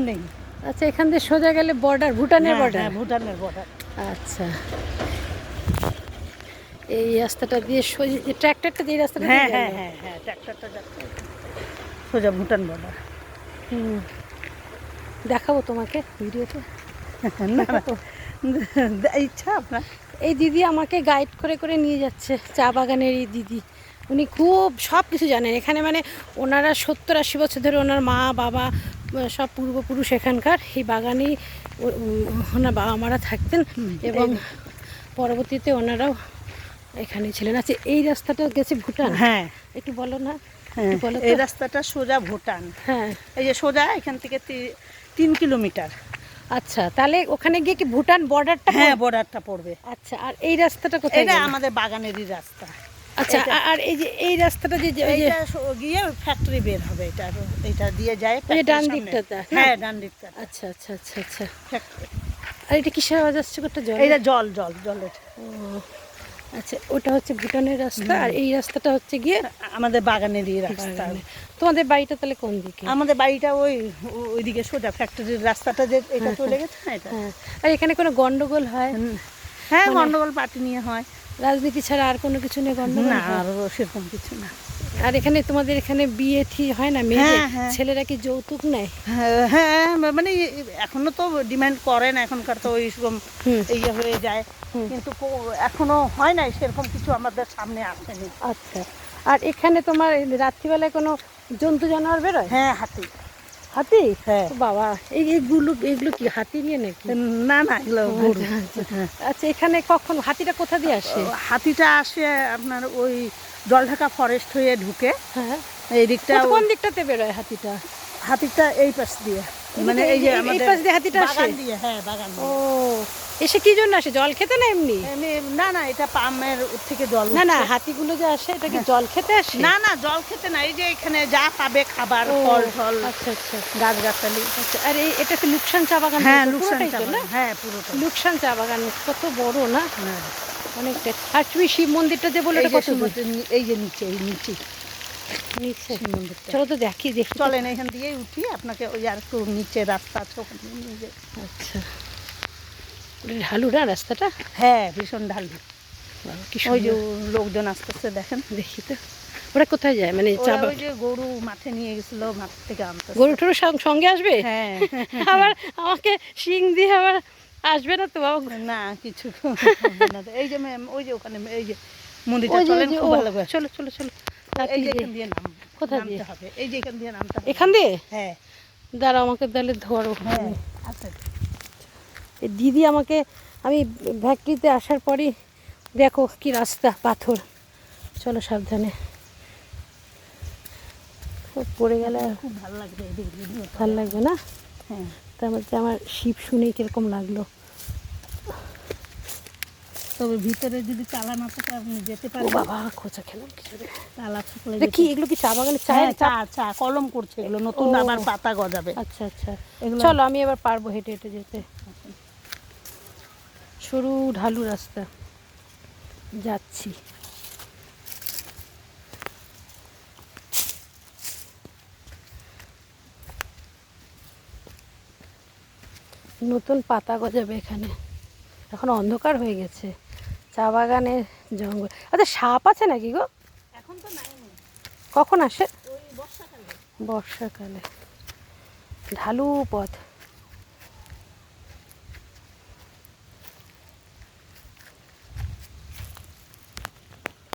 নেই। আচ্ছা, এখান দিয়ে সোজা গেলে বর্ডার, ভুটানের বর্ডার। হ্যাঁ, ভুটানের বর্ডার। আচ্ছা, এই রাস্তাটা দিয়ে সোজা ট্র্যাক্টরটা দিয়ে রাস্তাটা দিয়ে হ্যাঁ গেল। হ্যাঁ হ্যাঁ হ্যাঁ, ট্র্যাক্টরটা যাচ্ছে সোজা ভুটান বর্ডার। হুম, দেখাবো তোমাকে ভিডিওতে। না না, ইচ্ছা আপনার। এই দিদি আমাকে গাইড করে করে নিয়ে যাচ্ছে, চা বাগানের এই দিদি। উনি খুব সব কিছু জানেন এখানে, মানে ওনারা 70-80 বছর ধরে ওনার মা বাবা সব পূর্বপুরুষ এখানকার এই বাগানেই ওনার বাবা মারা থাকতেন এবং পরবর্তীতে ওনারাও এখানে ছিলেন। আচ্ছা, এই রাস্তাটা গেছে ভুটান? হ্যাঁ, একটু বলো না। হ্যাঁ, বলো এই তো। রাস্তাটা সোজা ভুটান। হ্যাঁ, এই যে সোজা এখান থেকে 3 কিলোমিটার। আচ্ছা, তাহলে ওখানে গিয়ে কি ভুটান বর্ডারটা? হ্যাঁ, বর্ডারটা পড়বে। আচ্ছা, আর এই রাস্তাটা কোথায় এটা গেল? আমাদের বাগানেরই রাস্তা। আচ্ছা, আর এই যে এই রাস্তাটা যে এইটা গিয়ে ফ্যাক্টরি বের হবে, এটা দিয়ে যায় ওই যে ডান factory দিকটা। সামনে। হ্যাঁ, ডান দিকটা। আচ্ছা আচ্ছা আচ্ছা আচ্ছা। factory। আর এটা কিসের আওয়াজ আসছে? কোটা জল? এইটা জলের। ও, আচ্ছা, ওটা হচ্ছে ভুটানের রাস্তা আর এই রাস্তাটা হচ্ছে গিয়ে আমাদের বাগানেরই রাস্তা। বাগানে। তোমাদের বাড়িটা তাহলে কোন দিকে? আমাদের বাড়িটা ওইদিকে সোজা ফ্যাক্টরির রাস্তাটা যে এটা চলে গেছে না, এটা। হ্যাঁ, আর এখানে কোনো গন্ডগোল হয়? হ্যাঁ, গন্ডগোল পার্টি নিয়ে হয়। রাজনীতি ছাড়া আর কোনো কিছু নেই গন্ডগোল? না, আর সেরকম কিছু না। আর এখানে তোমাদের এখানে বিয়ে ঠিক হয় না মেয়েদের? হ্যাঁ, হ্যাঁ। ছেলেরা কি যৌতুক নেয়? হ্যাঁ, মানে এখনো তো ডিমান্ড করে না, এখনকার তো ওইরকম ইয়ে হয়ে যায়, কিন্তু এখনো হয় নাই সেরকম কিছু, আমাদের সামনে আসেনি। আচ্ছা, আর এখানে তোমার রাত্রিবেলায় কোনো জন্তু জানোয়ার বেরোয়? হ্যাঁ, হাতি। হাতি? হ্যাঁ। ও বাবা, এগুলো কি হাতি নিয়ে নাকি? না না, এগুলো গরু। আচ্ছা, এখানে কখন হাতিটা কোথা দিয়ে আসে? হাতিটা আসে আপনার ওই জলঢাকা ফরেস্ট হয়ে ঢুকে হ্যাঁ, এই দিকটা। কোন দিকটাতে বেরোয় হাতিটা? হাতিটা এই পাশ দিয়ে, মানে এই যে এই আমাদের পাশ দিয়ে হাতিটা আসে? বাগান দিয়ে। হ্যাঁ, বাগান ও, দিয়ে। এসে কি জন্য আসে? জল খেতে না এমনি? না না, এটা পাম্পের থেকে জল না না, উঠছে। হাতিগুলো যে আসে এটা কি জল খেতে আসে? না না, জল খেতে না, এই যে এখানে যা পাবে খাবার, ও, ফল টল, আচ্ছা আচ্ছা গাছগাছালি। আচ্ছা। আর এটা কি লুকসান চা বাগান? হ্যাঁ, পুরোটাই তো না? হ্যাঁ, পুরোটা। লুকসান চা বাগান কত বড় না? হ্যাঁ। অনেকটা। আর তুমি শিব মন্দিরটা যে বললে এই এটা যে কত দূর? এই যে নিচে, এই নিচে নিচে? শিব মন্দিরটা। চলো তো দেখি দেখি তো। চলেন, এখান দিয়েই উঠি, আপনাকে ওই আর একটু নিচে রাস্তা আছে ওখান দিয়ে নিয়ে যাই। আচ্ছা, ঢালু না রাস্তাটা? হ্যাঁ, ভীষণ ঢালু। বাবা, কি ওই যে সুন্দর। লোকজন আসতেছে দেখেন। দেখি তো, ওরা কোথায় যায়? মানে চা ওই যে গরু মাঠে নিয়ে গেছিল, মাঠ থেকে আনতে। গরু টরু সঙ্গে আসবে? হ্যাঁ। আবার আমাকে শিং দিয়ে আবার আসবে না তো বাবা? না, কিছু হবে না। এই যে ওই যে ওখানে এই যে মন্দিরটা, চলেন, খুব ভালো করে। চলো চলো চলো। এই যে এখান দিয়ে কোথা দিয়ে? নামতে হবে, এই যে এখান দিয়ে নামতে হবে। এখান দিয়ে? হ্যাঁ দাঁড়া, আমাকে তাহলে ধরো। হ্যাঁ, আচ্ছা। এই দিদি আমাকে, আমি ফ্যাক্টরিতে আসার পরই দেখো কি রাস্তা, পাথর। চলো সাবধানে, পড়ে গেলে খুব ভালো লাগবে এদিকে। ভালো লাগবে না? হ্যাঁ, তার মধ্যে আমার শিব শুনেই কিরকম লাগলো। তবে ভিতরে যদি তালা না থাকে আপনি যেতে ও পারেন। বাবা, খোঁচা খেলাম কিছু রে। তালা থাকলে এটা কি, এগুলো কি চা বাগানে চায়ের? চা চা কলম করছে এগুলো, নতুন ও। আবার পাতা গজাবে। আচ্ছা আচ্ছা, এগুলো চলো আমি এবার পারবো হেঁটে হেঁটে যেতে। সরু ঢালু রাস্তা, যাচ্ছি। নতুন পাতা গজাবে এখানে, এখন অন্ধকার হয়ে গেছে। চা বাগানের জঙ্গল। আচ্ছা, সাপ আছে নাকি গো? এখন তো নাই। কখন আসে? ওই বর্ষাকালে। বর্ষাকালে। ঢালু পথ।